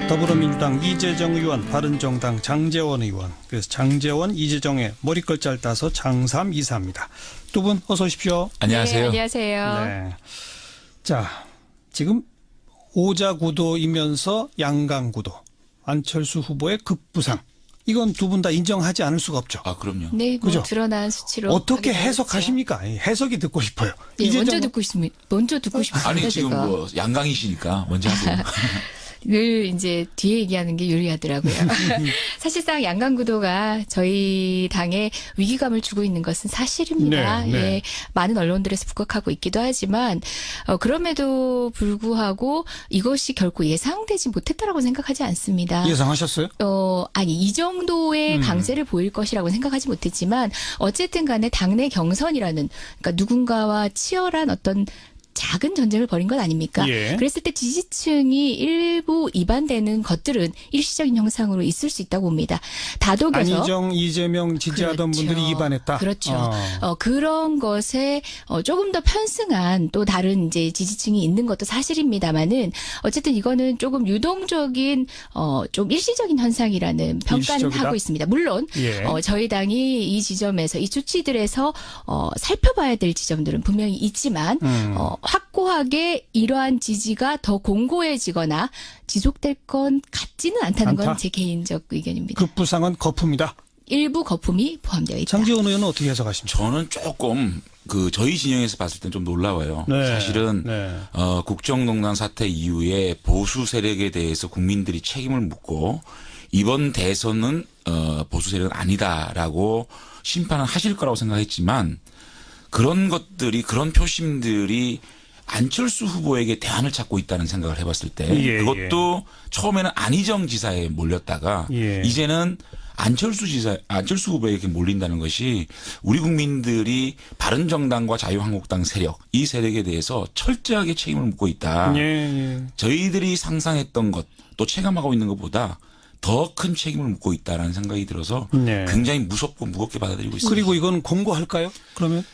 더불어민주당 이재정 의원, 바른정당 장제원 의원, 그래서 장제원, 이재정의 머리끝 짧다서 장삼 이사입니다. 두 분 어서 오십시오. 안녕하세요. 네, 안녕하세요. 네. 자, 지금 오자구도이면서 양강구도, 안철수 후보의 급부상. 이건 두 분 다 인정하지 않을 수가 없죠. 아, 그럼요. 네, 뭐 그죠? 드러난 수치로 어떻게 확인하고 해석하십니까? 해석이 듣고 싶어요. 있죠. 예, 먼저 이재정 듣고 싶습니다. 먼저 듣고 싶습니다. 아니, 지금 제가. 뭐 양강이시니까 먼저 하세요. 늘 이제 뒤에 얘기하는 게 유리하더라고요. 사실상 양강구도가 저희 당에 위기감을 주고 있는 것은 사실입니다. 네, 네. 예, 많은 언론들에서 부각하고 있기도 하지만 그럼에도 불구하고 이것이 결코 예상되지 못했다라고 생각하지 않습니다. 예상하셨어요? 아니, 이 정도의 강세를 보일 것이라고 생각하지 못했지만, 어쨌든 간에 당내 경선이라는, 그러니까 누군가와 치열한 어떤 작은 전쟁을 벌인 것 아닙니까? 예. 그랬을 때 지지층이 일부 이반되는 것들은 일시적인 형상으로 있을 수 있다고 봅니다. 다독여서. 안희정, 이재명 지지하던 그렇죠. 분들이 이반했다. 그렇죠. 그런 것에 조금 더 편승한 또 다른 이제 지지층이 있는 것도 사실입니다만은 어쨌든 이거는 조금 유동적인 좀 일시적인 현상이라는 평가는 일시적이다? 하고 있습니다. 물론 예. 저희 당이 이 지점에서 이 수치들에서 살펴봐야 될 지점들은 분명히 있지만 확고하게 이러한 지지가 더 공고해지거나 지속될 건 같지는 않다는 않다? 건 제 개인적 의견입니다. 급부상은 거품이다. 일부 거품이 포함되어 있다. 장지원 의원은 어떻게 해석하십니까? 저는 조금 저희 진영에서 봤을 땐 좀 놀라워요. 네. 사실은 네. 국정농단 사태 이후에 보수 세력에 대해서 국민들이 책임을 묻고 이번 대선은 보수 세력은 아니다라고 심판을 하실 거라고 생각했지만 그런 것들이 그런 표심들이 안철수 후보에게 대안을 찾고 있다는 생각을 해봤을 때 예, 그것도 처음에는 안희정 지사에 몰렸다가 예. 이제는 안철수 후보에게 몰린다는 것이 우리 국민들이 바른정당과 자유한국당 세력 이 세력에 대해서 철저하게 책임을 묻고 있다. 예, 예. 저희들이 상상했던 것 또 체감하고 있는 것보다 더 큰 책임을 묻고 있다라는 생각이 들어서 네. 굉장히 무섭고 무겁게 받아들이고 있습니다. 그리고 이건 공고할까요? 그러면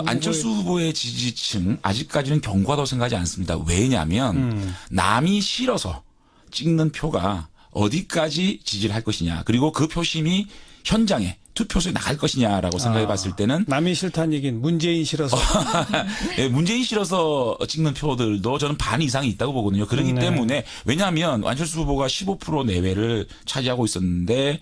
안철수 후보의 지지층 아직까지는 견고하다고 생각하지 않습니다. 왜냐하면 남이 싫어서 찍는 표가 어디까지 지지를 할 것이냐 그리고 그 표심이 현장에 투표소에 나갈 것이냐라고 생각해 봤을 때는 남이 싫다는 얘기는 문재인 싫어서 예, 문재인 싫어서 찍는 표들도 저는 반 이상이 있다고 보거든요. 그렇기 네. 때문에 왜냐하면 안철수 후보가 15% 내외를 차지하고 있었는데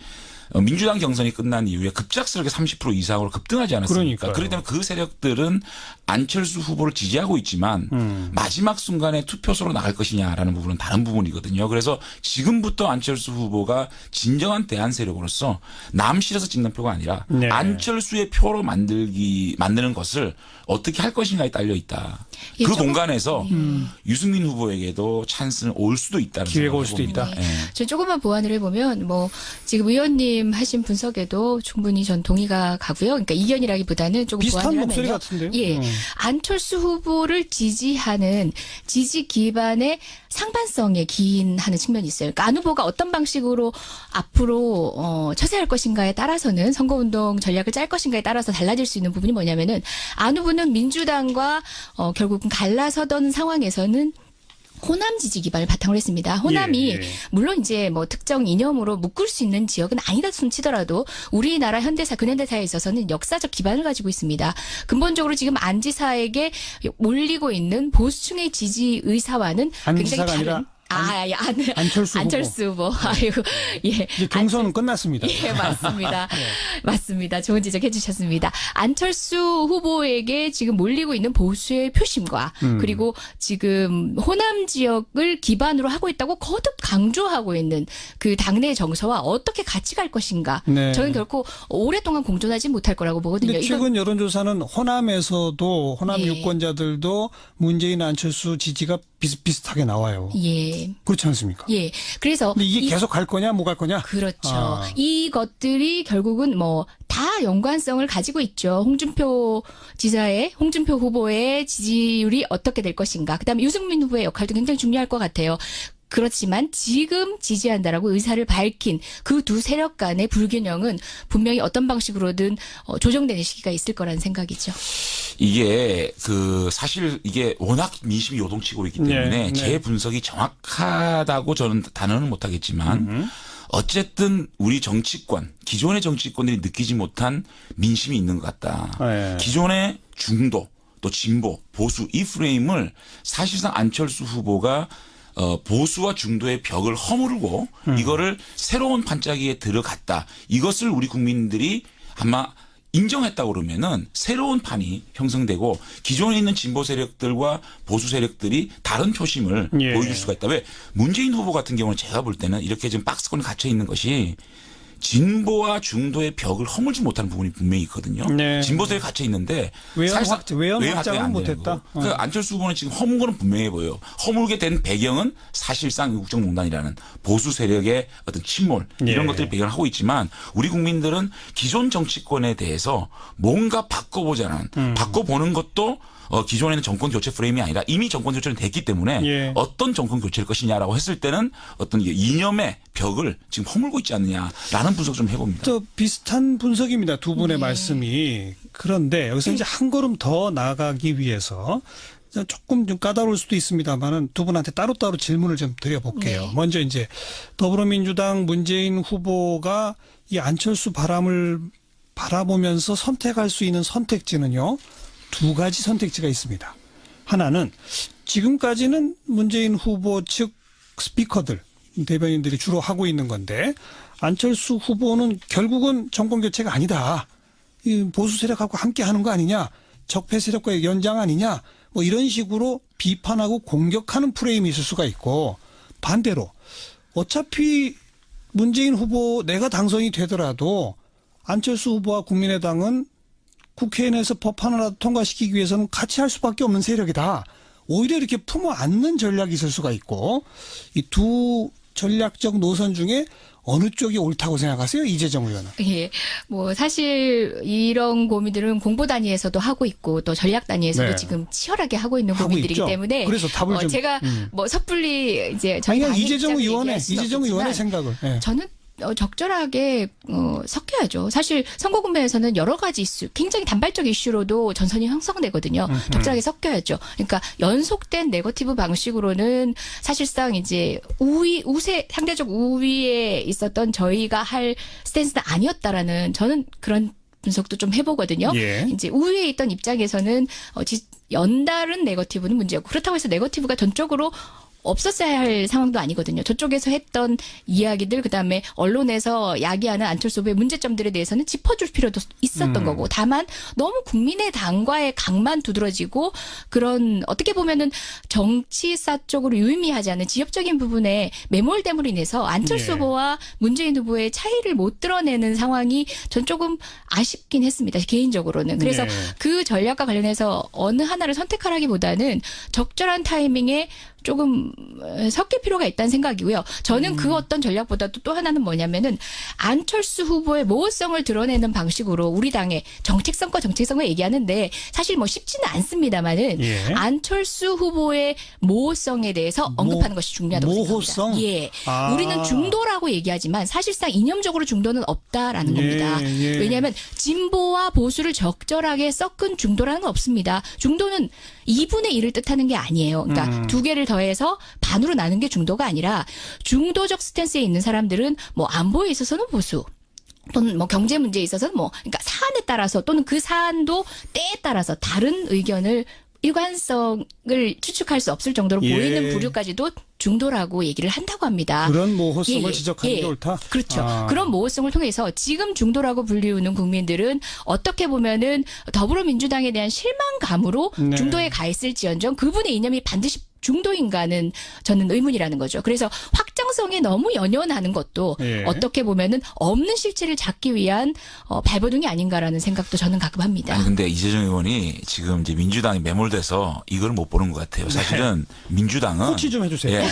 민주당 경선이 끝난 이후에 급작스럽게 30% 이상으로 급등하지 않았습니까? 그러니까요. 그렇기 때문에 그 세력들은 안철수 후보를 지지하고 있지만 마지막 순간에 투표소로 나갈 것이냐라는 부분은 다른 부분이거든요. 그래서 지금부터 안철수 후보가 진정한 대안 세력으로서 남 실어서 찍는 표가 아니라 네. 안철수의 표로 만드는 것을 어떻게 할 것인가에 딸려 있다. 예, 그 조금- 공간에서 유승민 후보에게도 찬스는 올 수도 있다는 기회가 생각을 올 수도 해봅니다. 있다. 예. 저 조금만 보완을 해보면 지금 의원님 하신 분석에도 충분히 전 동의가 가고요. 그러니까 이견이라기보다는 조금 비슷한 보완을 목소리 하면요. 같은데요? 예, 안철수 후보를 지지하는 지지 기반의 상반성에 기인하는 측면이 있어요. 그러니까 안 후보가 어떤 방식으로 앞으로 처세할 것인가에 따라서는 선거운동 전략을 짤 것인가에 따라서 달라질 수 있는 부분이 뭐냐면은 안 후보는 민주당과 결국은 갈라서던 상황에서는 호남 지지 기반을 바탕으로 했습니다. 호남이 예, 예. 물론 이제 특정 이념으로 묶을 수 있는 지역은 아니다 손치더라도 우리나라 현대사 근현대사에 있어서는 역사적 기반을 가지고 있습니다. 근본적으로 지금 안 지사에게 몰리고 있는 보수층의 지지 의사와는 안 굉장히 지사가 다른 아니라 안철수 후보. 아유, 예. 이제 경선은 끝났습니다. 예, 맞습니다. 맞습니다. 좋은 지적해 주셨습니다. 안철수 후보에게 지금 몰리고 있는 보수의 표심과 그리고 지금 호남 지역을 기반으로 하고 있다고 거듭 강조하고 있는 그 당내 정서와 어떻게 같이 갈 것인가. 네. 저는 결코 오랫동안 공존하지 못할 거라고 보거든요. 근데 최근 여론조사는 호남에서도 호남 예. 유권자들도 문재인 안철수 지지가 비슷비슷하게 나와요. 예. 그렇지 않습니까? 예. 그래서 근데 이게 계속 갈 거냐 못 갈 거냐? 그렇죠. 아. 이것들이 결국은 다 연관성을 가지고 있죠. 홍준표 후보의 지지율이 어떻게 될 것인가. 그다음에 유승민 후보의 역할도 굉장히 중요할 것 같아요. 그렇지만 지금 지지한다라고 의사를 밝힌 그 두 세력 간의 불균형은 분명히 어떤 방식으로든 조정되는 시기가 있을 거라는 생각이죠. 이게 사실 이게 워낙 민심이 요동치고 있기 때문에 네, 제 네. 분석이 정확하다고 저는 단언은 못하겠지만 어쨌든 우리 정치권, 기존의 정치권들이 느끼지 못한 민심이 있는 것 같다. 네. 기존의 중도 또 진보, 보수 이 프레임을 사실상 안철수 후보가 보수와 중도의 벽을 허물고 이거를 새로운 반짝이에 들어갔다. 이것을 우리 국민들이 아마 인정했다고 그러면은 새로운 판이 형성되고 기존에 있는 진보 세력들과 보수 세력들이 다른 표심을 예. 보여줄 수가 있다. 왜 문재인 후보 같은 경우는 제가 볼 때는 이렇게 지금 박스권에 갇혀 있는 것이 진보와 중도의 벽을 허물지 못하는 부분이 분명히 있거든요. 네. 진보 세력에 갇혀 있는데 외연 사실상 확장은 확장이 안 되는 못했다. 거고. 그러니까 안철수 후보는 지금 허문 거는 분명해 보여요. 허물게 된 배경은 사실상 국정농단이라는 보수 세력의 어떤 침몰 이런 예. 것들이 배경을 하고 있지만 우리 국민들은 기존 정치권에 대해서 뭔가 바꿔보자는 바꿔보는 것도 기존에는 정권 교체 프레임이 아니라 이미 정권 교체는 됐기 때문에 예. 어떤 정권 교체일 것이냐라고 했을 때는 어떤 이념의 벽을 지금 허물고 있지 않느냐라는 분석 좀 해봅니다. 또 비슷한 분석입니다. 두 분의 네. 말씀이. 그런데 여기서 이제 한 걸음 더 나아가기 위해서 조금 좀 까다로울 수도 있습니다만은 두 분한테 따로따로 질문을 좀 드려볼게요. 네. 먼저 이제 더불어민주당 문재인 후보가 이 안철수 바람을 바라보면서 선택할 수 있는 선택지는요. 두 가지 선택지가 있습니다. 하나는 지금까지는 문재인 후보 측 스피커들, 대변인들이 주로 하고 있는 건데 안철수 후보는 결국은 정권 교체가 아니다. 이 보수 세력하고 함께 하는 거 아니냐. 적폐 세력과의 연장 아니냐. 뭐 이런 식으로 비판하고 공격하는 프레임이 있을 수가 있고 반대로 어차피 문재인 후보 내가 당선이 되더라도 안철수 후보와 국민의당은 국회에 내서 법 하나라도 통과시키기 위해서는 같이 할 수밖에 없는 세력이다. 오히려 이렇게 품어 안는 전략이 있을 수가 있고 이 두 전략적 노선 중에 어느 쪽이 옳다고 생각하세요? 이재정 의원은. 예. 뭐 사실 이런 고민들은 공보 단위에서도 하고 있고 또 전략 단위에서도 네. 지금 치열하게 하고 있는 하고 고민들이기 있죠. 때문에 그래서 답을 좀 제가 뭐 섣불리 이제 저희 아니 당의 이재정 입장을 의원의 얘기할 수는 이재정 의원의 없겠지만 생각을. 예. 저는 적절하게 섞여야죠. 사실 선거 국면에서는 여러 가지 이슈, 굉장히 단발적 이슈로도 전선이 형성되거든요. 적절하게 섞여야죠. 그러니까 연속된 네거티브 방식으로는 사실상 이제 상대적 우위에 있었던 저희가 할 스탠스는 아니었다라는 저는 그런 분석도 좀 해보거든요. 예. 이제 우위에 있던 입장에서는 연달은 네거티브는 문제였고 그렇다고 해서 네거티브가 전적으로 없었어야 할 상황도 아니거든요. 저쪽에서 했던 이야기들 그다음에 언론에서 야기하는 안철수 후보의 문제점들에 대해서는 짚어줄 필요도 있었던 거고 다만 너무 국민의당과의 각만 두드러지고 그런 어떻게 보면은 정치사 쪽으로 유의미하지 않은 지역적인 부분에 매몰됨으로 인해서 안철수 예. 후보와 문재인 후보의 차이를 못 드러내는 상황이 전 조금 아쉽긴 했습니다. 개인적으로는. 그래서 예. 그 전략과 관련해서 어느 하나를 선택하라기보다는 적절한 타이밍에 조금 섞일 필요가 있다는 생각이고요. 저는 그 어떤 전략보다도 또 하나는 뭐냐면은 안철수 후보의 모호성을 드러내는 방식으로 우리 당의 정책성과 정책성을 얘기하는데 사실 뭐 쉽지는 않습니다만은 예. 안철수 후보의 모호성에 대해서 언급하는 것이 중요하다고 모호성? 생각합니다. 예. 아. 우리는 중도라고 얘기하지만 사실상 이념적으로 중도는 없다라는 예, 겁니다. 예. 왜냐하면 진보와 보수를 적절하게 섞은 중도라는 건 없습니다. 중도는 2분의 1을 뜻하는 게 아니에요. 그러니까 두 개를 더해서 반으로 나눈 게 중도가 아니라 중도적 스탠스에 있는 사람들은 뭐 안보에 있어서는 보수 또는 뭐 경제 문제에 있어서는 뭐 그러니까 사안에 따라서 또는 그 사안도 때에 따라서 다른 의견을 일관성을 추측할 수 없을 정도로 예. 보이는 부류까지도 중도라고 얘기를 한다고 합니다. 그런 모호성을 예, 지적하는 예. 게 옳다. 그렇죠. 아. 그런 모호성을 통해서 지금 중도라고 불리우는 국민들은 어떻게 보면은 더불어민주당에 대한 실망감으로 네. 중도에 가 있을지언정 그분의 이념이 반드시 중도인가는 저는 의문이라는 거죠. 그래서 확장성에 너무 연연하는 것도 예. 어떻게 보면은 없는 실체를 찾기 위한 발버둥이 아닌가라는 생각도 저는 가끔 합니다. 아니 근데 이재정 의원이 지금 이제 민주당이 매몰돼서 이걸 못 보는 것 같아요. 사실은 민주당은 코치 좀 해주세요.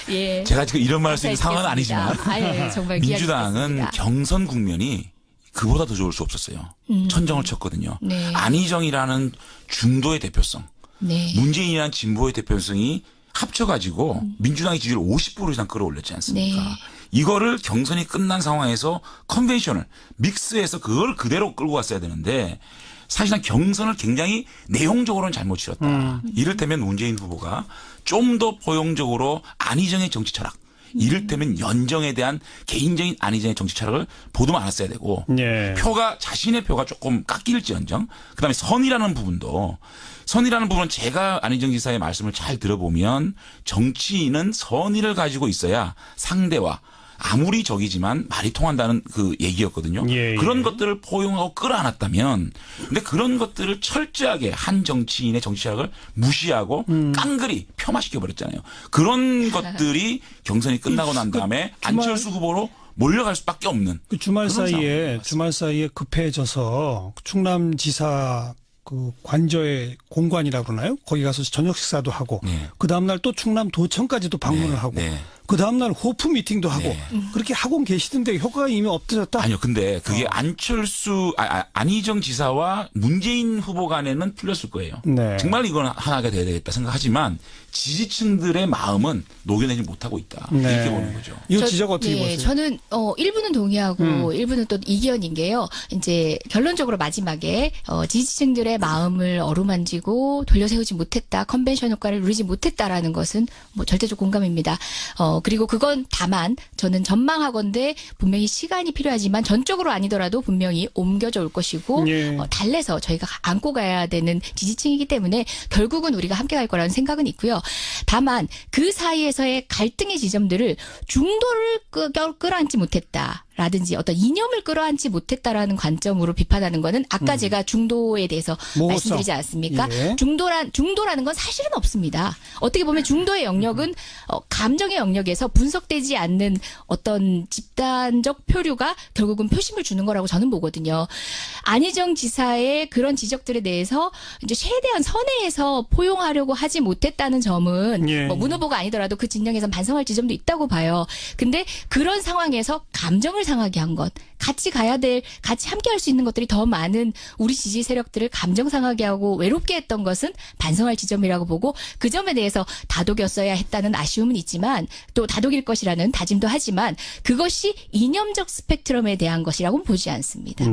예, 예. 제가 지금 이런 말 할 수 있는 상황은 감사드리겠습니다. 아니지만 아예 정말 민주당은 기약했습니다. 경선 국면이 그보다 더 좋을 수 없었어요. 천정을 쳤거든요. 네. 안희정이라는 중도의 대표성, 네. 문재인이라는 진보의 대표성이 합쳐가지고 민주당의 지지율 50% 이상 끌어올렸지 않습니까? 네. 이거를 경선이 끝난 상황에서 컨벤션을 믹스해서 그걸 그대로 끌고 갔어야 되는데 사실상 경선을 굉장히 내용적으로는 잘못 치렀다. 이를테면 문재인 후보가 좀 더 포용적으로 안희정의 정치 철학, 이를테면 연정에 대한 개인적인 안희정의 정치 철학을 보도 않았어야 되고 예. 자신의 표가 조금 깎일지언정 그다음에 선이라는 부분은 제가 안희정 지사의 말씀을 잘 들어보면 정치인은 선의를 가지고 있어야 상대와 아무리 적이지만 말이 통한다는 그 얘기였거든요. 예, 예. 그런 것들을 포용하고 끌어안았다면 근데 그런 것들을 철저하게 한 정치인의 정치 철학을 무시하고 깡그리 폄하시켜 버렸잖아요. 그런 것들이 경선이 끝나고 난 다음에 안철수 후보로 몰려갈 수밖에 없는 그 주말 그런 사이에 급해져서 충남지사 그 관저의 공관이라고 그러나요? 거기 가서 저녁 식사도 하고 네. 그 다음날 또 충남도청까지도 방문을 네, 하고 네. 그 다음날 호프 미팅도 하고 네. 그렇게 하고 계시던데 효과가 이미 없어졌다. 아니요. 근데 그게 안희정 지사와 문재인 후보 간에는 풀렸을 거예요. 네. 정말 이건 하나가 돼야 되겠다 생각하지만 지지층들의 마음은 녹여내지 못하고 있다. 네. 이렇게 보는 거죠. 이 지적 어떻게 네, 보세요? 저는 일부는 동의하고 일부는 또 이견인 게요. 이제 결론적으로 마지막에 지지층들의 마음을 어루만지고 돌려세우지 못했다, 컨벤션 효과를 누리지 못했다라는 것은 뭐 절대적 공감입니다. 그리고 그건 다만 저는 전망하건대 분명히 시간이 필요하지만 전적으로 아니더라도 분명히 옮겨져 올 것이고 예. 달래서 저희가 안고 가야 되는 지지층이기 때문에 결국은 우리가 함께 갈 거라는 생각은 있고요. 다만 그 사이에서의 갈등의 지점들을 중도를 끌어안지 못했다. 라든지 어떤 이념을 끌어안지 못했다라는 관점으로 비판하는 거는 아까 제가 중도에 대해서 모호성. 말씀드리지 않았습니까? 예. 중도라는 건 사실은 없습니다. 어떻게 보면 중도의 영역은 감정의 영역에서 분석되지 않는 어떤 집단적 표류가 결국은 표심을 주는 거라고 저는 보거든요. 안희정 지사의 그런 지적들에 대해서 이제 최대한 선회해서 포용하려고 하지 못했다는 점은 예. 뭐 문 후보가 아니더라도 그 진영에서 반성할 지점도 있다고 봐요. 근데 그런 상황에서 감정을 상하게 한 것, 같이 함께 할 수 있는 것들이 더 많은 우리 지지 세력들을 감정 상하게 하고 외롭게 했던 것은 반성할 지점이라고 보고 그 점에 대해서 다독였어야 했다는 아쉬움은 있지만 또 다독일 것이라는 다짐도 하지만 그것이 이념적 스펙트럼에 대한 것이라고는 보지 않습니다.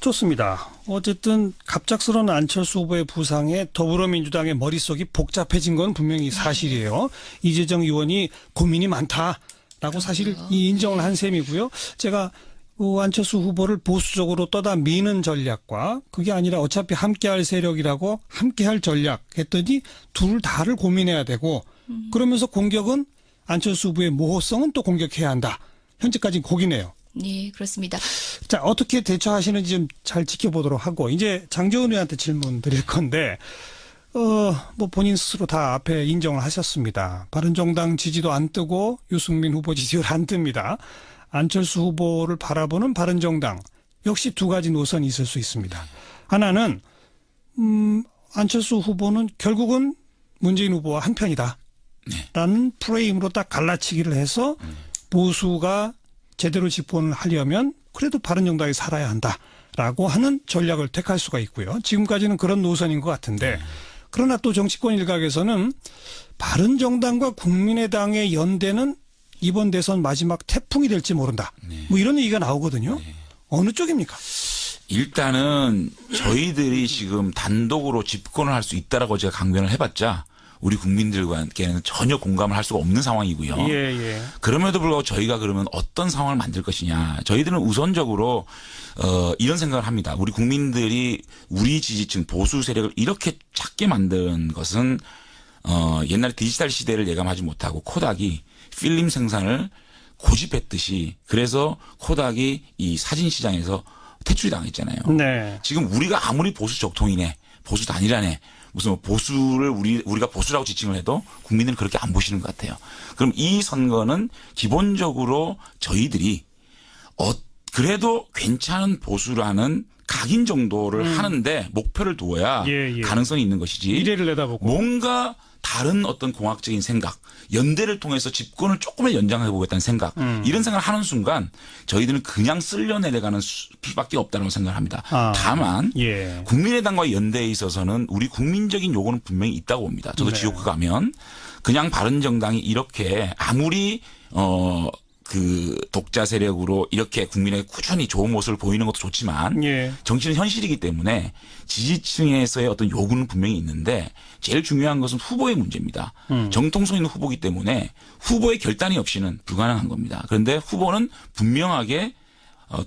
좋습니다. 어쨌든 갑작스러운 안철수 후보의 부상에 더불어민주당의 머릿속이 복잡해진 건 분명히 사실이에요. 이재정 의원이 고민이 많다라고 사실 이 인정을 한 셈이고요. 제가 안철수 후보를 보수적으로 떠다 미는 전략과 그게 아니라 어차피 함께할 세력이라고 함께할 전략 했더니 둘 다를 고민해야 되고 그러면서 공격은 안철수 후보의 모호성은 또 공격해야 한다. 현재까지는 거기네요. 네, 그렇습니다. 자, 어떻게 대처하시는지 좀 잘 지켜보도록 하고 이제 장재원 의원한테 질문 드릴 건데 뭐 본인 스스로 다 앞에 인정을 하셨습니다. 바른정당 지지도 안 뜨고 유승민 후보 지지율 안 뜹니다. 안철수 후보를 바라보는 바른정당 역시 두 가지 노선이 있을 수 있습니다. 하나는 안철수 후보는 결국은 문재인 후보와 한편이다. 라는 프레임으로 딱 갈라치기를 해서 보수가 제대로 집권을 하려면 그래도 바른정당이 살아야 한다라고 하는 전략을 택할 수가 있고요. 지금까지는 그런 노선인 것 같은데 그러나 또 정치권 일각에서는 바른정당과 국민의당의 연대는 이번 대선 마지막 태풍이 될지 모른다. 뭐 이런 얘기가 나오거든요. 어느 쪽입니까? 일단은 저희들이 지금 단독으로 집권을 할 수 있다라고 제가 강변을 해봤자 우리 국민들과는 전혀 공감을 할 수가 없는 상황이고요. 예. 그럼에도 불구하고 저희가 그러면 어떤 상황을 만들 것이냐. 저희들은 우선적으로 이런 생각을 합니다. 우리 국민들이 우리 지지층 보수 세력을 이렇게 작게 만든 것은 옛날에 디지털 시대를 예감하지 못하고 코닥이 필름 생산을 고집했듯이 그래서 코닥이 이 사진 시장에서 퇴출이 당했잖아요. 네. 지금 우리가 아무리 보수 적통이네, 보수 단일화네, 무슨 보수를 우리가 보수라고 지칭을 해도 국민들은 그렇게 안 보시는 것 같아요. 그럼 이 선거는 기본적으로 저희들이 그래도 괜찮은 보수라는 각인 정도를 하는데 목표를 두어야 예. 가능성이 있는 것이지. 미래를 내다보고. 뭔가 다른 어떤 공학적인 생각, 연대를 통해서 집권을 조금은 연장해 보겠다는 생각, 이런 생각을 하는 순간 저희들은 그냥 쓸려 내려가는 수밖에 없다고 생각을 합니다. 다만 국민의당과의 연대에 있어서는 우리 국민적인 요구는 분명히 있다고 봅니다. 저도 네. 지역구 가면 그냥 바른정당이 이렇게 아무리 그 독자 세력으로 이렇게 국민에게 꾸준히 좋은 모습을 보이는 것도 좋지만 예. 정치는 현실이기 때문에 지지층에서의 어떤 요구는 분명히 있는데 제일 중요한 것은 후보의 문제입니다. 정통성 있는 후보이기 때문에 후보의 결단이 없이는 불가능한 겁니다. 그런데 후보는 분명하게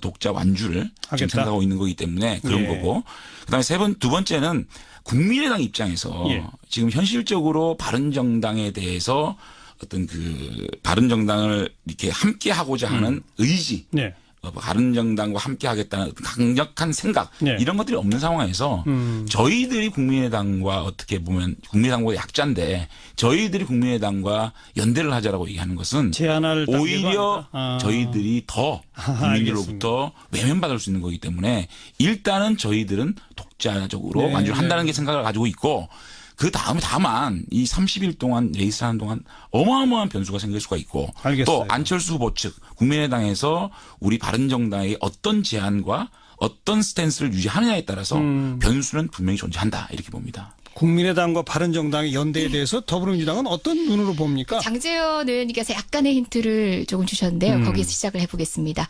독자 완주를 지금 하겠다. 생각하고 있는 거기 때문에 그런 예. 거고 그다음에 두 번째는 국민의당 입장에서 예. 지금 현실적으로 바른정당에 대해서 어떤 그 바른정당을 이렇게 함께 하고자 하는 의지, 네. 바른정당과 함께 하겠다는 어떤 강력한 생각 네. 이런 것들이 없는 상황에서 저희들이 국민의당과 어떻게 보면 국민의당보다 약자인데 저희들이 국민의당과 연대를 하자라고 얘기하는 것은 제안할 단계가 오히려 아니다. 아. 저희들이 더 국민들로부터 외면받을 수 있는 거기 때문에 일단은 저희들은 독자적으로 네, 완주를 한다는 네. 게 생각을 가지고 있고 그 다음에 다만 이 30일 동안 레이스하는 동안 어마어마한 변수가 생길 수가 있고 알겠어요. 또 안철수 후보 측 국민의당에서 우리 바른정당의 어떤 제안과 어떤 스탠스를 유지하느냐에 따라서 변수는 분명히 존재한다 이렇게 봅니다. 국민의당과 바른정당의 연대에 대해서 더불어민주당은 어떤 눈으로 봅니까? 장재현 의원님께서 약간의 힌트를 조금 주셨는데요. 거기에서 시작을 해보겠습니다.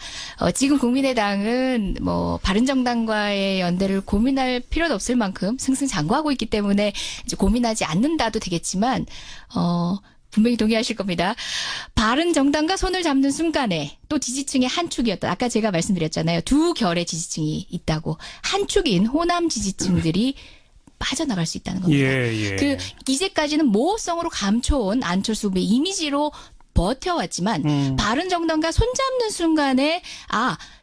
지금 국민의당은 뭐 바른정당과의 연대를 고민할 필요도 없을 만큼 승승장구하고 있기 때문에 이제 고민하지 않는다도 되겠지만 분명히 동의하실 겁니다. 바른정당과 손을 잡는 순간에 또 지지층의 한 축이었다. 아까 제가 말씀드렸잖아요. 두 결의 지지층이 있다고. 한 축인 호남 지지층들이 빠져나갈 수 있다는 겁니다. 예, 예. 그 이제까지는 모호성으로 감춰온 안철수 후보의 이미지로 버텨왔지만 바른정당과 손잡는 순간에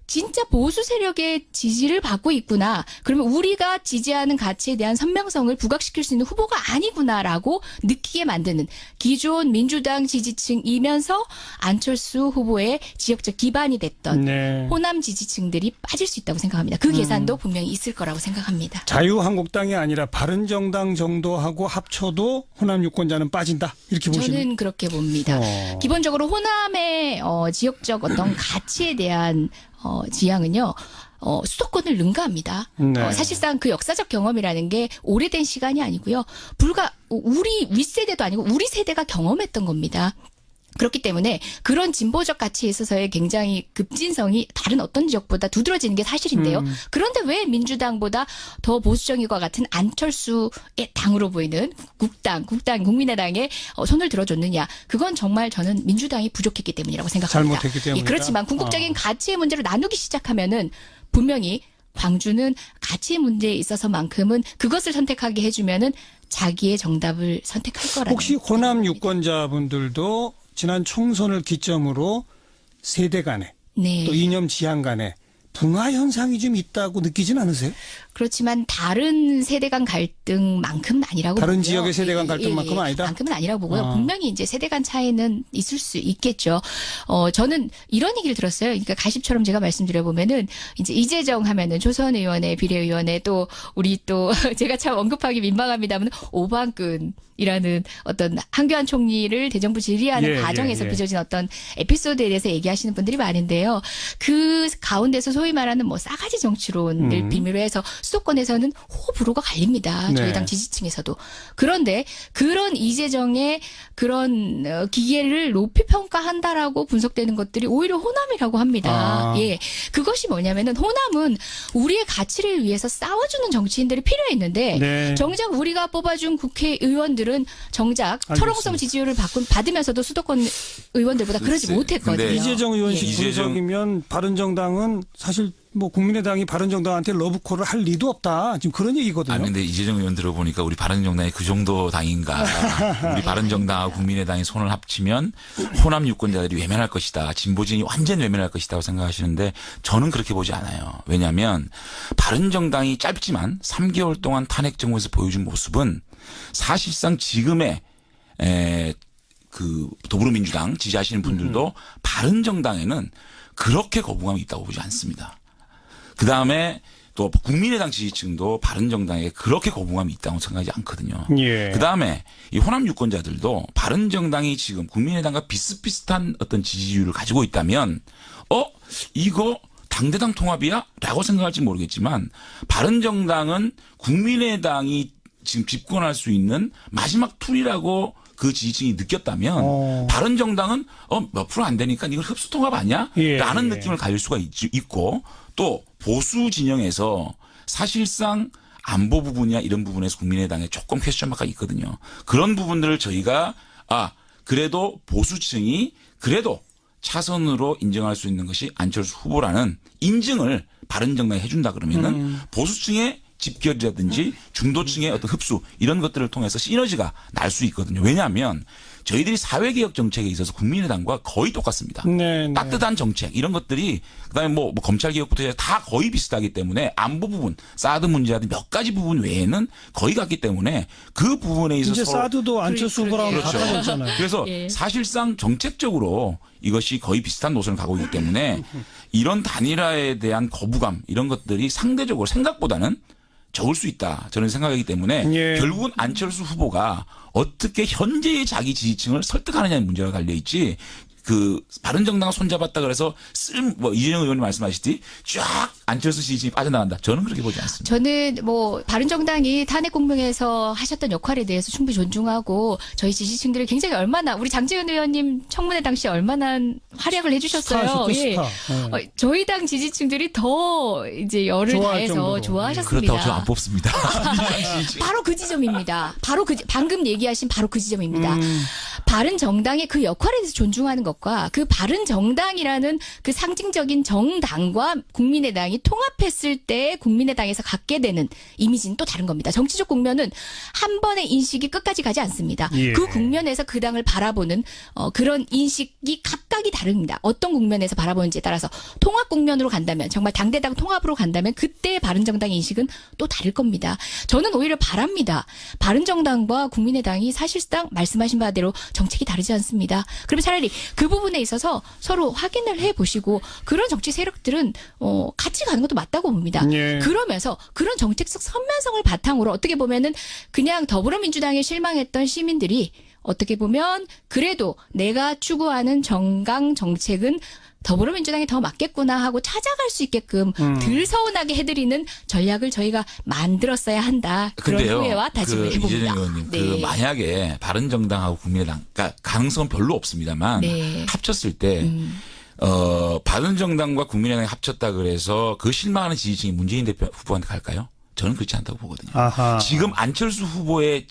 진짜 보수 세력의 지지를 받고 있구나. 그러면 우리가 지지하는 가치에 대한 선명성을 부각시킬 수 있는 후보가 아니구나라고 느끼게 만드는 기존 민주당 지지층이면서 안철수 후보의 지역적 기반이 됐던 네. 호남 지지층들이 빠질 수 있다고 생각합니다. 그 계산도 분명히 있을 거라고 생각합니다. 자유한국당이 아니라 바른정당 정도하고 합쳐도 호남 유권자는 빠진다. 이렇게 보시면 저는 그렇게 봅니다. 기본적으로 호남의 지역적 어떤 가치에 대한 지향은요. 수도권을 능가합니다. 네. 사실상 그 역사적 경험이라는 게 오래된 시간이 아니고요. 불과 우리 윗세대도 아니고 우리 세대가 경험했던 겁니다. 그렇기 때문에 그런 진보적 가치에 있어서의 굉장히 급진성이 다른 어떤 지역보다 두드러지는 게 사실인데요. 그런데 왜 민주당보다 더 보수적인과 같은 안철수의 당으로 보이는 국민의당에 손을 들어줬느냐. 그건 정말 저는 민주당이 부족했기 때문이라고 생각합니다. 잘못했기 때문이다. 그렇지만 궁극적인 가치의 문제를 나누기 시작하면은 분명히 광주는 가치의 문제에 있어서만큼은 그것을 선택하게 해주면은 자기의 정답을 선택할 거라는. 혹시 호남 유권자분들도 지난 총선을 기점으로 세대 간에 네. 또 이념 지향 간에 분화 현상이 좀 있다고 느끼진 않으세요? 그렇지만 다른 세대 간 갈등만큼은 아니라고 다른 보고요. 지역의 세대 간 갈등만큼은 아니다? 만큼은 아니라고 보고요. 분명히 이제 세대 간 차이는 있을 수 있겠죠. 저는 이런 얘기를 들었어요. 그러니까 가십처럼 제가 말씀드려 보면은 이제 이재정 하면은 조선 의원의 비례의원의 또 우리 또 제가 참 언급하기 민망합니다만 오방끈이라는 어떤 한교안 총리를 대정부 질의하는 예, 과정에서 예. 빚어진 어떤 에피소드에 대해서 얘기하시는 분들이 많은데요. 그 가운데서 소위 말하는 뭐 싸가지 정치론을 빌미로 해서 수도권에서는 호불호가 갈립니다. 네. 저희 당 지지층에서도. 그런데 그런 이재정의 그런 기계를 높이 평가한다라고 분석되는 것들이 오히려 호남이라고 합니다. 예. 그것이 뭐냐면은 호남은 우리의 가치를 위해서 싸워주는 정치인들이 필요했는데 네. 정작 우리가 뽑아준 국회의원들은 정작 알겠습니다. 철옹성 지지율을 받으면서도 수도권 의원들보다 그러지 글쎄, 못했거든요. 근데 이재정 의원식 예. 분석이면 바른정당은 사실 뭐 국민의당이 바른정당한테 러브콜을 할 리도 없다. 지금 그런 얘기거든요. 근데 이재정 의원 들어보니까 우리 바른정당이 그 정도 당인가. 우리 바른정당하고 국민의당이 손을 합치면 호남 유권자들이 외면할 것이다. 진보진이 완전 외면할 것이라고 생각하시는데 저는 그렇게 보지 않아요. 왜냐하면 바른정당이 짧지만 3개월 동안 탄핵 정부에서 보여준 모습은 사실상 지금의 그 더불어민주당 지지하시는 분들도 바른정당에는 그렇게 거부감이 있다고 보지 않습니다. 그 다음에 또 국민의당 지지층도 바른정당에 그렇게 거부감이 있다고 생각하지 않거든요. 예. 그 다음에 이 호남 유권자들도 바른정당이 지금 국민의당과 비슷비슷한 어떤 지지율을 가지고 있다면 이거 당대당 통합이야? 라고 생각할지 모르겠지만 바른정당은 국민의당이 지금 집권할 수 있는 마지막 툴이라고 그 지지층이 느꼈다면 바른정당은 몇 프로 안 되니까 이걸 흡수 통합 아니야? 예. 라는 느낌을 가질 수가 있고 또 보수 진영에서 사실상 안보 부분이나 이런 부분에서 국민의당에 조금 퀘스천 마크가 있거든요. 그런 부분들을 저희가 그래도 보수층이 그래도 차선으로 인정할 수 있는 것이 안철수 후보라는 인증을 바른정당에 해준다 그러면은 보수층의 집결이라든지 중도층의 어떤 흡수 이런 것들을 통해서 시너지가 날 수 있거든요. 왜냐하면 저희들이 사회개혁 정책에 있어서 국민의당과 거의 똑같습니다. 네, 네. 따뜻한 정책 이런 것들이 그다음에 뭐 검찰개혁부터 해서 다 거의 비슷하기 때문에 안보 부분 사드 문제라든지 몇 가지 부분 외에는 거의 같기 때문에 그 부분에 있어서 이제 사드도 안철수 후보랑 그렇죠. 가까워졌잖아요. 그래서 예. 사실상 정책적으로 이것이 거의 비슷한 노선을 가고 있기 때문에 이런 단일화에 대한 거부감 이런 것들이 상대적으로 생각보다는 적을 수 있다. 저는 생각하기 때문에 예. 결국은 안철수 후보가 어떻게 현재의 자기 지지층을 설득하느냐의 문제가 달려 있지. 그 바른정당을 손잡았다 그래서 이재명 의원님 말씀하시듯이 쫙 안철수 지지층이 빠져나간다. 저는 그렇게 보지 않습니다. 저는 뭐 바른정당이 탄핵 공명에서 하셨던 역할에 대해서 충분히 존중하고 저희 지지층들이 굉장히 얼마나 우리 장제원 의원님 청문회 당시 얼마나 활약을 해주셨어요. 스타. 저희 당 지지층들이 더 이제 열을 좋아할 다해서 정도로. 좋아하셨습니다. 그렇다고 저는 안 뽑습니다. 바로 그 지점입니다. 방금 얘기하신 바로 그 지점입니다. 바른 정당의 그 역할에 대해서 존중하는 것과 그 바른 정당이라는 그 상징적인 정당과 국민의당이 통합했을 때 국민의당에서 갖게 되는 이미지는 또 다른 겁니다. 정치적 국면은 한 번의 인식이 끝까지 가지 않습니다. 예. 그 국면에서 그 당을 바라보는 그런 인식이 각각이 다릅니다. 어떤 국면에서 바라보는지에 따라서 통합 국면으로 간다면 정말 당대당 통합으로 간다면 그때 바른정당의 인식은 또 다를 겁니다. 저는 오히려 바랍니다. 바른정당과 국민의당이 사실상 말씀하신 바대로 정책이 다르지 않습니다. 그러면 차라리 그 부분에 있어서 서로 확인을 해보시고 그런 정치 세력들은 같이 가는 것도 맞다고 봅니다. 예. 그러면서 그런 정책적 선면성을 바탕으로 어떻게 보면은 그냥 더불어민주당에 실망했던 시민들이 어떻게 보면 그래도 내가 추구하는 정강 정책은 더불어민주당이 더 맞겠구나 하고 찾아갈 수 있게끔 덜 서운하게 해드리는 전략을 저희가 만들었어야 한다. 그런 근데요, 후회와 다짐을 해봅니다. 이재명 의원님, 네. 만약에 바른정당하고 국민의당, 그러니까 가능성은 별로 없습니다만 네. 합쳤을 때, 바른정당과 국민의당이 합쳤다 그래서 그 실망하는 지지층이 문재인 대표 후보한테 갈까요? 저는 그렇지 않다고 보거든요. 아하. 지금 안철수 후보에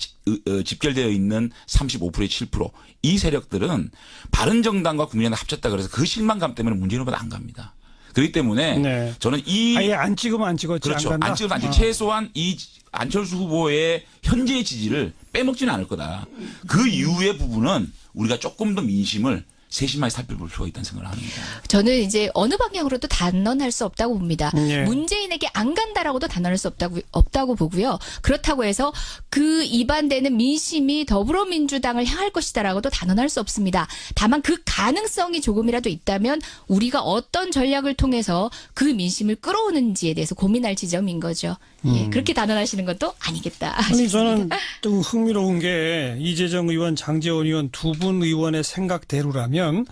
집결되어 있는 35%의 7%이 세력들은 바른정당과 국민의당 합쳤다 그래서 그 실망감 때문에 문재인 후보는 안 갑니다. 그렇기 때문에 네. 저는 아예 안 찍으면 안 찍었지. 그렇죠. 안 간다. 안 찍으면 안 찍. 최소한 이 안철수 후보의 현재의 지지를 빼먹지는 않을 거다. 그 이후의 부분은 우리가 조금 더 민심을 세심하게 살펴볼 필요가 있다는 생각을 합니다. 저는 이제 어느 방향으로도 단언할 수 없다고 봅니다. 예. 문재인에게 안 간다라고도 단언할 수 없다고 보고요. 그렇다고 해서 그 이반되는 민심이 더불어민주당을 향할 것이다라고도 단언할 수 없습니다. 다만 그 가능성이 조금이라도 있다면 우리가 어떤 전략을 통해서 그 민심을 끌어오는지에 대해서 고민할 지점인 거죠. 예, 그렇게 단언하시는 것도 아니겠다. 아니 저는 좀 흥미로운 게 이재정 의원, 장제원 의원 두 분 의원의 생각대로라면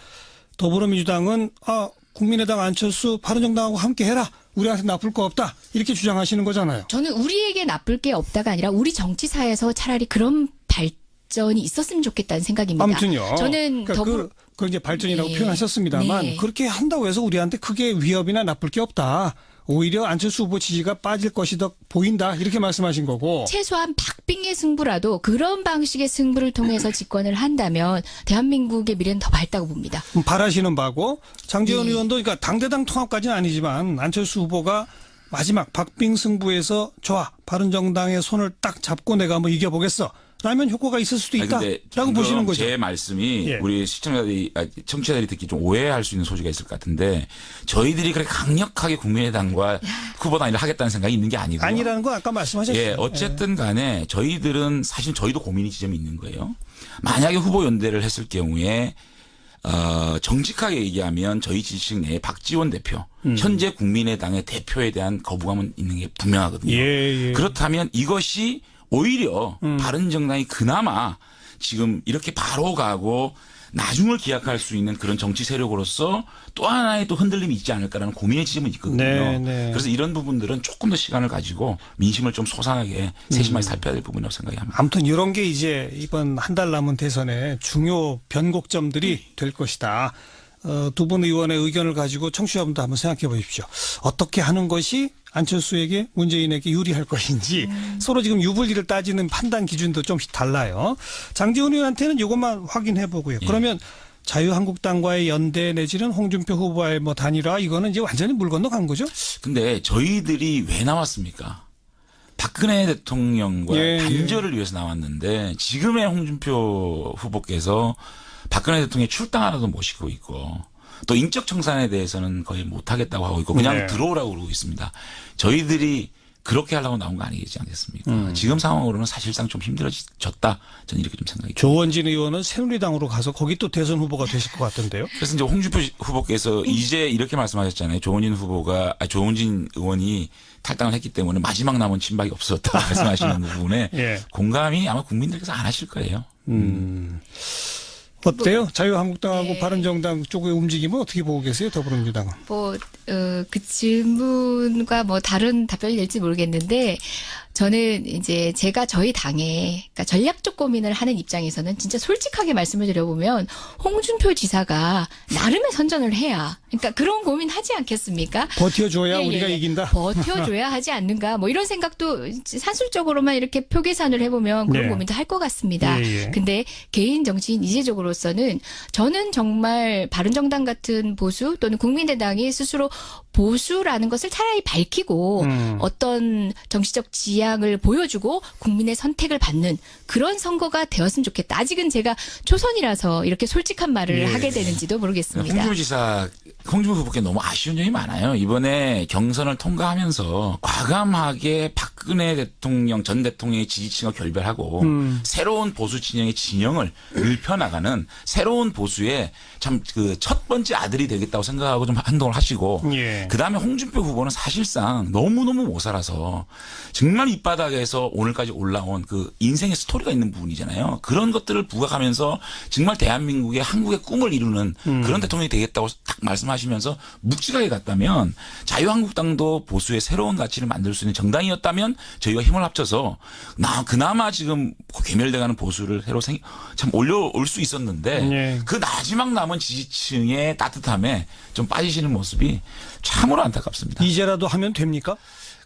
더불어민주당은 국민의당 안철수 바른정당하고 함께해라. 우리한테 나쁠 거 없다. 이렇게 주장하시는 거잖아요. 저는 우리에게 나쁠 게 없다가 아니라 우리 정치사에서 차라리 그런 발전이 있었으면 좋겠다는 생각입니다. 아무튼요. 저는 그러니까 그 이제 발전이라고 네. 표현하셨습니다만 네. 그렇게 한다고 해서 우리한테 크게 위협이나 나쁠 게 없다. 오히려 안철수 후보 지지가 빠질 것이 더 보인다. 이렇게 말씀하신 거고. 최소한 박빙의 승부라도 그런 방식의 승부를 통해서 집권을 한다면 대한민국의 미래는 더 밝다고 봅니다. 바라시는 바고 장제원 네. 의원도 그러니까 당대당 통합까지는 아니지만 안철수 후보가 마지막 박빙 승부에서 좋아 바른정당의 손을 딱 잡고 내가 한번 이겨보겠어. 라면 효과가 있을 수도 아니, 근데 있다라고 보시는 거죠. 제 말씀이 예. 우리 청취자들이 듣기 좀 오해할 수 있는 소지가 있을 것 같은데 저희들이 그렇게 강력하게 국민의당과 후보 단일을 하겠다는 생각이 있는 게 아니고요. 아니라는 건 아까 말씀하셨어요. 예, 어쨌든 간에 저희들은 사실 저희도 고민이 지점이 있는 거예요. 만약에 후보 연대를 했을 경우에 정직하게 얘기하면 저희 지지층 내에 박지원 대표, 현재 국민의당의 대표에 대한 거부감은 있는 게 분명하거든요. 예. 그렇다면 이것이 오히려 바른정당이 그나마 지금 이렇게 바로 가고 나중을 기약할 수 있는 그런 정치 세력으로서 또 하나의 또 흔들림이 있지 않을까라는 고민의 지점은 있거든요. 네, 네. 그래서 이런 부분들은 조금 더 시간을 가지고 민심을 좀 소상하게 세심하게 살펴야 될 부분이라고 생각이 합니다. 아무튼 이런 게 이제 이번 한 달 남은 대선의 중요 변곡점들이 될 것이다. 두 분 의원의 의견을 가지고 청취자분도 한번 생각해 보십시오. 어떻게 하는 것이 안철수에게 문재인에게 유리할 것인지 서로 지금 유불리를 따지는 판단 기준도 좀씩 달라요. 장제원 의원한테는 이것만 확인해 보고요. 그러면 자유한국당과의 연대 내지는 홍준표 후보와의 뭐 단일화 이거는 이제 완전히 물 건너간 거죠? 근데 저희들이 왜 나왔습니까? 박근혜 대통령과 예, 단절을 위해서 나왔는데 지금의 홍준표 후보께서 박근혜 대통령의 출당 하나도 모시고 있고 또 인적 청산에 대해서는 거의 못하겠다고 하고 있고 그냥 네. 들어오라고 그러고 있습니다. 저희들이 그렇게 하려고 나온 거 아니겠지 않겠습니까? 지금 상황으로는 사실상 좀 힘들어졌다. 저는 이렇게 좀 생각이 듭니다. 조원진 의원은 새누리당으로 가서 거기 또 대선 후보가 되실 것 같던데요. 그래서 이제 홍준표 후보께서 이제 이렇게 말씀하셨잖아요. 조원진 의원이 탈당을 했기 때문에 마지막 남은 친박이 없어졌다 말씀하시는 부분에 예. 공감이 아마 국민들께서 안 하실 거예요. 어때요? 자유한국당하고 네. 바른정당 쪽의 움직임은 어떻게 보고 계세요? 더불어민주당은. 그 질문과 뭐 다른 답변이 될지 모르겠는데 저는 이제 제가 저희 당에 그러니까 전략적 고민을 하는 입장에서는 진짜 솔직하게 말씀을 드려보면 홍준표 지사가 나름의 선전을 해야 그러니까 그런 고민 하지 않겠습니까? 버텨줘야 예, 우리가 예. 이긴다. 버텨줘야 하지 않는가 뭐 이런 생각도 산술적으로만 이렇게 표 계산을 해보면 그런 네. 고민도 할 것 같습니다. 예, 예. 근데 개인 정치인 이제적으로서는 저는 정말 바른정당 같은 보수 또는 국민의당이 스스로 보수라는 것을 차라리 밝히고 어떤 정치적 지향을 보여주고 국민의 선택을 받는 그런 선거가 되었으면 좋겠다. 아직은 제가 초선이라서 이렇게 솔직한 말을 예. 하게 되는지도 모르겠습니다. 홍준표 후보께 너무 아쉬운 점이 많아요. 이번에 경선을 통과하면서 과감하게 박근혜 대통령 전 대통령의 지지층을 결별하고 새로운 보수 진영의 진영을 넓혀나가는 새로운 보수의 참 그 첫 번째 아들이 되겠다고 생각하고 좀 행동을 하시고 예. 그다음에 홍준표 후보는 사실상 너무너무 못 살아서 정말 밑바닥에서 오늘까지 올라온 그 인생의 스토리가 있는 부분이잖아요. 그런 것들을 부각하면서 정말 대한민국의 한국의 꿈을 이루는 그런 대통령이 되겠다고 딱 말씀하시면서 묵직하게 갔다면 자유한국당도 보수의 새로운 가치를 만들 수 있는 정당이었다면 저희가 힘을 합쳐서 그나마 지금 괴멸돼가는 보수를 새로 참 올려올 수 있었는데 예. 그 마지막 남은 지지층의 따뜻함에 좀 빠지시는 모습이 참으로 안타깝습니다. 이제라도 하면 됩니까?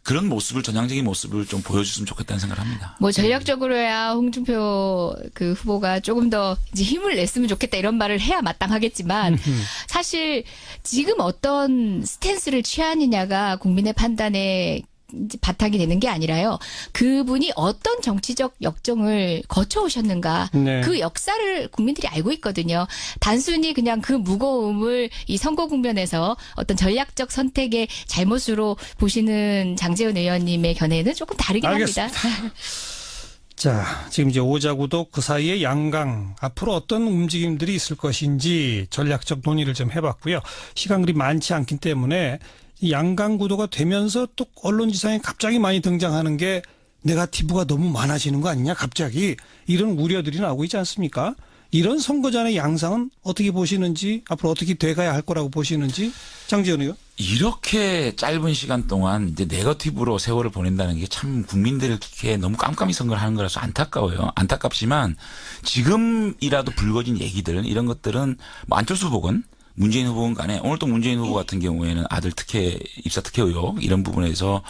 그런 모습을 전향적인 모습을 좀 보여줬으면 좋겠다는 생각을 합니다. 뭐 전략적으로야 홍준표 그 후보가 조금 더 이제 힘을 냈으면 좋겠다 이런 말을 해야 마땅하겠지만 사실 지금 어떤 스탠스를 취하느냐가 국민의 판단에 이제 바탕이 되는 게 아니라요. 그분이 어떤 정치적 역정을 거쳐오셨는가. 네. 그 역사를 국민들이 알고 있거든요. 단순히 그냥 그 무거움을 이 선거 국면에서 어떤 전략적 선택의 잘못으로 보시는 장제원 의원님의 견해는 조금 다르긴 알겠습니다. 합니다. 자, 지금 이제 오자구도 그 사이에 양강 앞으로 어떤 움직임들이 있을 것인지 전략적 논의를 좀 해봤고요. 시간 그리 많지 않기 때문에 이 양강 구도가 되면서 또 언론지상에 갑자기 많이 등장하는 게 네거티브가 너무 많아지는 거 아니냐 갑자기 이런 우려들이 나오고 있지 않습니까? 이런 선거전의 양상은 어떻게 보시는지 앞으로 어떻게 돼가야 할 거라고 보시는지 장제원 의원. 이렇게 짧은 시간 동안 이제 네거티브로 세월을 보낸다는 게 참 국민들에게 너무 깜깜이 선거를 하는 거라서 안타까워요. 안타깝지만 지금이라도 불거진 얘기들 이런 것들은 뭐 안철수 후보건 문재인 후보건 간에 오늘 또 문재인 후보 같은 경우에는 아들 입사 특혜 의혹 이런 부분에서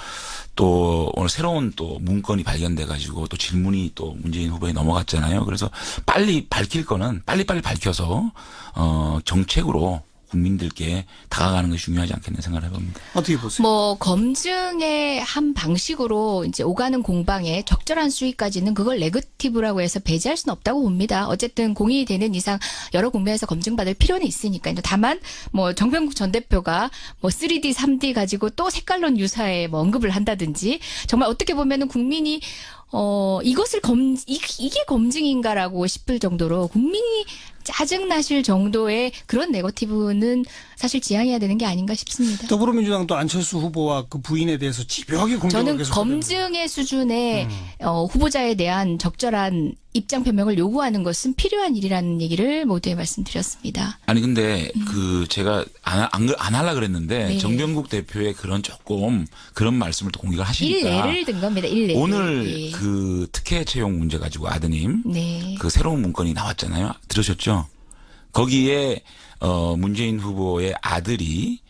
또 오늘 새로운 또 문건이 발견돼 가지고 또 질문이 또 문재인 후보에 넘어갔잖아요. 그래서 빨리 밝힐 거는 빨리빨리 밝혀서 정책으로 국민들께 다가가는 것이 중요하지 않겠나 생각을 해봅니다. 어떻게 보세요? 뭐 검증의 한 방식으로 이제 오가는 공방에 적절한 수위까지는 그걸 네거티브라고 해서 배제할 수는 없다고 봅니다. 어쨌든 공인이 되는 이상 여러 국면에서 검증받을 필요는 있으니까요. 다만 뭐 정병국 전 대표가 뭐 3D, 3D 가지고 또 색깔론 유사의 뭐 언급을 한다든지 정말 어떻게 보면은 국민이 이것을 이게 검증인가라고 싶을 정도로 국민이 짜증나실 정도의 그런 네거티브는 사실 지양해야 되는 게 아닌가 싶습니다. 더불어민주당도 안철수 후보와 그 부인에 대해서 집요하게 공격을 저는 계속 검증의 수준의 후보자에 대한 적절한 입장 변명을 요구하는 것은 필요한 일이라는 얘기를 모두에 말씀드렸습니다. 아니 근데 그 제가 안 하려 그랬는데 네. 정병국 대표의 그런 조금 그런 말씀을 또 공개를 하시니까 일례를 든 겁니다. 일례. 오늘 예. 그 특혜 채용 문제 가지고 아드님 네. 그 새로운 문건이 나왔잖아요. 들으셨죠? 거기에 문재인 후보의 아들이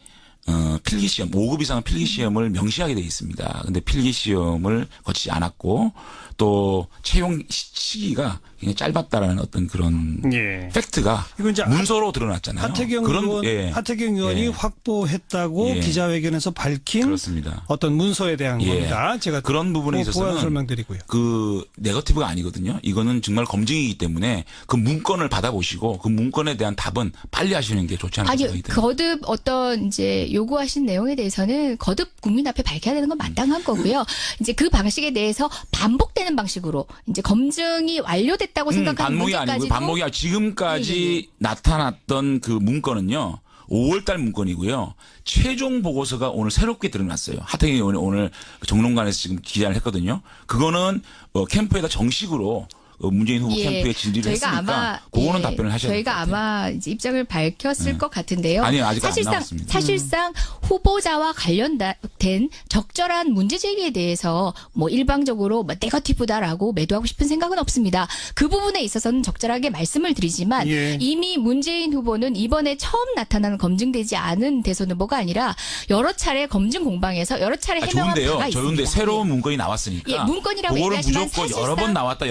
필기시험 5급 이상 필기시험을 명시하게 돼 있습니다. 근데 필기시험을 거치지 않았고 또 채용 시기가 굉장히 짧았다라는 어떤 그런 예. 팩트가 이건 이제 문서로 드러났잖아요. 하태경 의원이 예. 확보했다고 예. 기자회견에서 밝힌 그렇습니다. 어떤 문서에 대한 예. 겁니다. 제가 그런 부분에 보완 있어서는 설명드리고요. 그 네거티브가 아니거든요. 이거는 정말 검증이기 때문에 그 문건을 받아보시고 그 문건에 대한 답은 빨리 하시는 게 좋지 않을까 아니 생각이 듭니다. 거듭 어떤 이제 요구하신 내용에 대해서는 거듭 국민 앞에 밝혀야 되는 건 마땅한 거고요. 이제 그 방식에 대해서 반복되는 방식으로 이제 검증이 완료됐다고 생각하는 반복이 아니고 문제까지도 반복이 아니고 지금까지 나타났던 그 문건은요. 5월달 문건이고요. 최종 보고서가 오늘 새롭게 드러났어요. 하태경 의원이 오늘 정론관에서 지금 기자를 했거든요. 그거는 캠프에다 정식으로 문재인 후보 캠프에 진리를 했으니까 그거는 답변을 하셔야 될 것 저희가 같아요. 아마 이제 입장을 밝혔을 것 같은데요. 아니요, 아직 안 나왔습니다. 사실상 후보자와 관련된 적절한 문제 제기에 대해서 뭐 일방적으로 뭐 네거티브다라고 매도하고 싶은 생각은 없습니다. 그 부분에 있어서는 적절하게 말씀을 드리지만 예. 이미 문재인 후보는 이번에 처음 나타나는 검증되지 않은 대선 후보가 아니라 여러 차례 검증 공방에서 여러 차례 해명한 바가 좋은데요. 있습니다. 좋은데 새로운 문건이 나왔으니까 예, 문건이라고 그거를 얘기하지만 무조건 여러 번 나왔다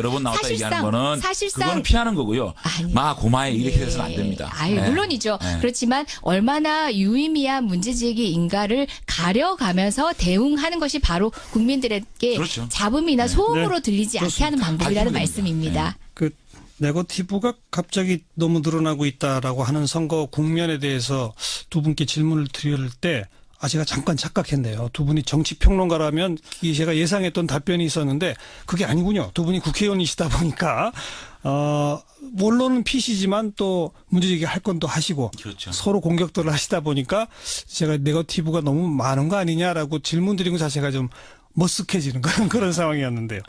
얘기하는 거는 사실상 그거는 피하는 거고요. 아니, 마 고마에 이렇게 예. 돼서는 안 됩니다. 아유, 네. 물론이죠. 네. 그렇지만 얼마나 유의미한 문제 제기인가를 가려가면서 대응하는 것이 바로 국민들에게 그렇죠. 잡음이나 소음으로 네. 들리지 않게 하는 방법이라는 밝히면 됩니다. 말씀입니다. 그 네거티브가 갑자기 너무 늘어나고 있다라고 하는 선거 국면에 대해서 두 분께 질문을 드릴 때 제가 잠깐 착각했네요. 두 분이 정치평론가라면 제가 예상했던 답변이 있었는데 그게 아니군요. 두 분이 국회의원이시다 보니까 물론은 PC지만 또 문제제기 할 건 또 하시고 그렇죠. 서로 공격들을 하시다 보니까 제가 네거티브가 너무 많은 거 아니냐라고 질문 드린 것 자체가 좀 머쓱해지는 그런 상황이었는데요.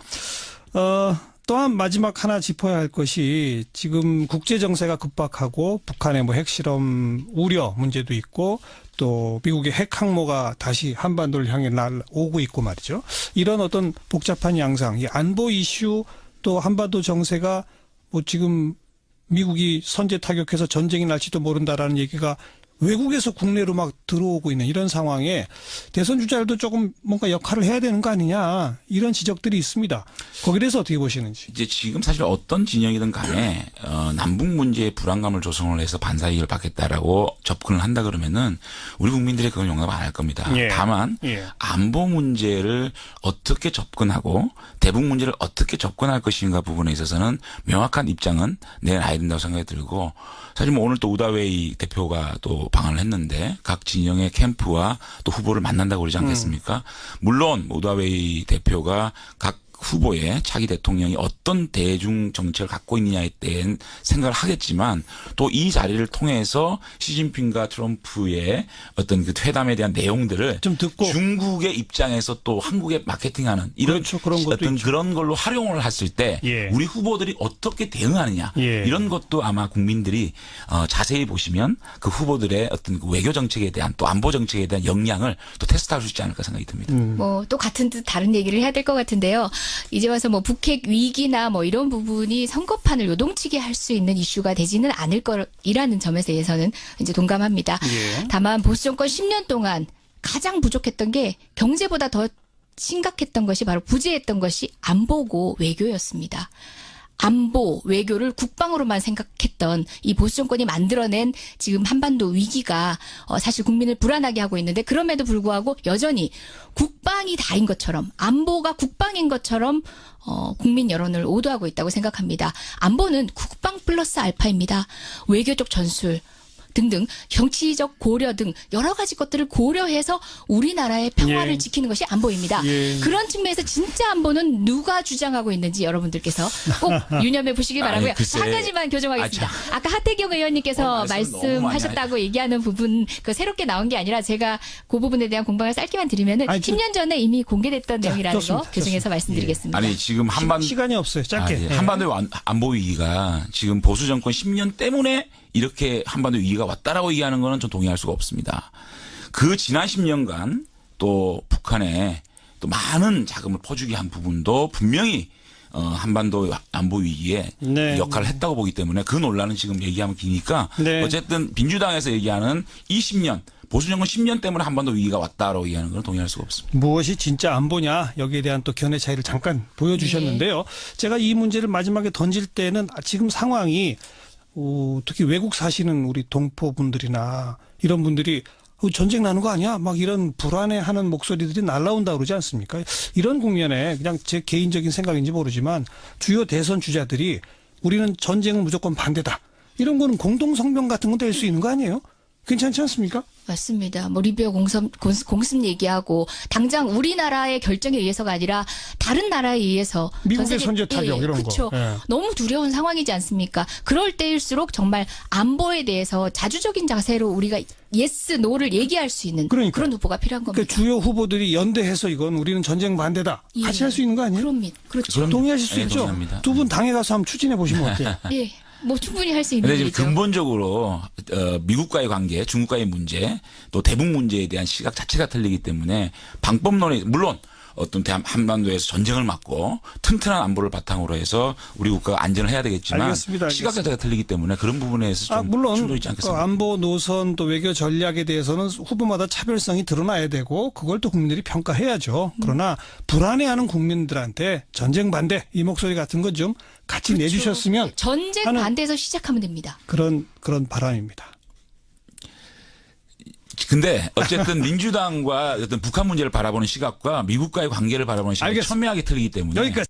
또한 마지막 하나 짚어야 할 것이 지금 국제 정세가 급박하고 북한의 뭐 핵실험 우려 문제도 있고 또 미국의 핵 항모가 다시 한반도를 향해 날오고 있고 말이죠. 이런 어떤 복잡한 양상, 이 안보 이슈 또 한반도 정세가 뭐 지금 미국이 선제 타격해서 전쟁이 날지도 모른다라는 얘기가 외국에서 국내로 막 들어오고 있는 이런 상황에 대선 주자들도 조금 뭔가 역할을 해야 되는 거 아니냐 이런 지적들이 있습니다. 거기에 대해서 어떻게 보시는지. 이제 지금 사실 어떤 진영이든 간에 남북 문제에 불안감을 조성을 해서 반사이익을 받겠다라고 접근을 한다 그러면은 우리 국민들이 그건 용납 안 할 겁니다. 예. 다만 예. 안보 문제를 어떻게 접근하고 대북 문제를 어떻게 접근할 것인가 부분에 있어서는 명확한 입장은 내놔야 된다고 생각이 들고 사실 뭐 오늘 또 우다웨이 대표가 또 방한을 했는데 각 진영의 캠프와 또 후보를 만난다고 그러지 않겠습니까? 물론 우다웨이 대표가 각 후보의 차기 대통령이 어떤 대중 정책을 갖고 있느냐에 대한 생각을 하겠지만 또 이 자리를 통해서 시진핑과 트럼프의 어떤 그 회담에 대한 내용들을 좀 듣고 중국의 입장에서 또 한국에 마케팅하는 이런 그렇죠. 그런 것도 어떤 있죠. 그런 걸로 활용을 했을 때 예. 우리 후보들이 어떻게 대응하느냐 예. 이런 것도 아마 국민들이 자세히 보시면 그 후보들의 어떤 그 외교 정책에 대한 또 안보 정책에 대한 역량을 또 테스트할 수 있지 않을까 생각이 듭니다. 뭐 또 같은 듯 다른 얘기를 해야 될 것 같은데요. 이제 와서 뭐 북핵 위기나 뭐 이런 부분이 선거판을 요동치게 할 수 있는 이슈가 되지는 않을 거라는 점에 대해서는 이제 동감합니다. 예. 다만 보수 정권 10년 동안 가장 부족했던 게 경제보다 더 심각했던 것이 바로 부재했던 것이 안보고 외교였습니다. 안보, 외교를 국방으로만 생각했던 이 보수 정권이 만들어낸 지금 한반도 위기가 사실 국민을 불안하게 하고 있는데 그럼에도 불구하고 여전히 국방이 다인 것처럼 안보가 국방인 것처럼 국민 여론을 오도하고 있다고 생각합니다. 안보는 국방 플러스 알파입니다. 외교적 전술, 등등 정치적 고려 등 여러 가지 것들을 고려해서 우리나라의 평화를 예. 지키는 것이 안보입니다. 예. 그런 측면에서 진짜 안보는 누가 주장하고 있는지 여러분들께서 꼭 유념해 보시기 바라고요. 아니, 글쎄. 한 가지만 교정하겠습니다. 아까 하태경 의원님께서 말씀 너무 많이 말씀하셨다고 얘기하는 부분 그 새롭게 나온 게 아니라 제가 그 부분에 대한 공방을 짧게만 드리면은 아니, 10년 전에 이미 공개됐던 내용이라는 좋습니다. 거 교정해서 말씀드리겠습니다. 아니 지금 한반 시간이 없어요. 짧게. 예. 예. 한반도 안보 위기가 지금 보수 정권 10년 때문에 이렇게 한반도 위기가 왔다라고 얘기하는 거는 전 동의할 수가 없습니다. 그 지난 10년간 또 북한에 또 많은 자금을 퍼주기 한 부분도 분명히 한반도 안보 위기에 네. 역할을 했다고 보기 때문에 그 논란은 지금 얘기하면 기니까 네. 어쨌든 민주당에서 얘기하는 이 10년 보수 정권 10년 때문에 한반도 위기가 왔다라고 얘기하는 건 동의할 수가 없습니다. 무엇이 진짜 안보냐 여기에 대한 또 견해 차이를 잠깐 보여주셨는데요. 제가 이 문제를 마지막에 던질 때는 지금 상황이 특히 외국 사시는 우리 동포분들이나 이런 분들이 전쟁 나는 거 아니야? 막 이런 불안해하는 목소리들이 날라온다 그러지 않습니까? 이런 국면에 그냥 제 개인적인 생각인지 모르지만 주요 대선 주자들이 우리는 전쟁은 무조건 반대다. 이런 거는 공동성명 같은 건 될 수 있는 거 아니에요? 괜찮지 않습니까? 맞습니다. 뭐 리비아 공습 얘기하고 당장 우리나라의 결정에 의해서가 아니라 다른 나라에 의해서 미국의 전 세계- 선제 타격 이런 거. 그렇죠. 예. 너무 두려운 상황이지 않습니까? 그럴 때일수록 정말 안보에 대해서 자주적인 자세로 우리가 예스 노를 얘기할 수 있는 그러니까요. 그런 후보가 필요한 겁니다. 그러니까 주요 후보들이 연대해서 이건 우리는 전쟁 반대다. 예. 같이 할 수 있는 거 아니에요? 그렇죠. 그럼- 동의하실 수 네, 있죠? 동의합니다. 두 분 당에 가서 한번 추진해 보시면 어때요? 예. 뭐 충분히 할 수 있는 근데 지금 일이죠. 근본적으로 미국과의 관계, 중국과의 문제, 또 대북 문제에 대한 시각 자체가 틀리기 때문에 방법론이 물론 어떤 한반도에서 전쟁을 막고 튼튼한 안보를 바탕으로 해서 우리 국가가 안전을 해야 되겠지만 알겠습니다. 시각 자체가 틀리기 때문에 그런 부분에서 좀 물론 충돌이 있지 그 않겠습니까? 안보 노선 또 외교 전략에 대해서는 후보마다 차별성이 드러나야 되고 그걸 또 국민들이 평가해야죠. 그러나 불안해하는 국민들한테 전쟁 반대 이 목소리 같은 것 좀 같이 그렇죠. 내주셨으면 전쟁 하는 반대에서 시작하면 됩니다. 그런 바람입니다. 근데 어쨌든 민주당과 어떤 북한 문제를 바라보는 시각과 미국과의 관계를 바라보는 시각이 알겠습니다. 첨예하게 틀리기 때문에 여기까지.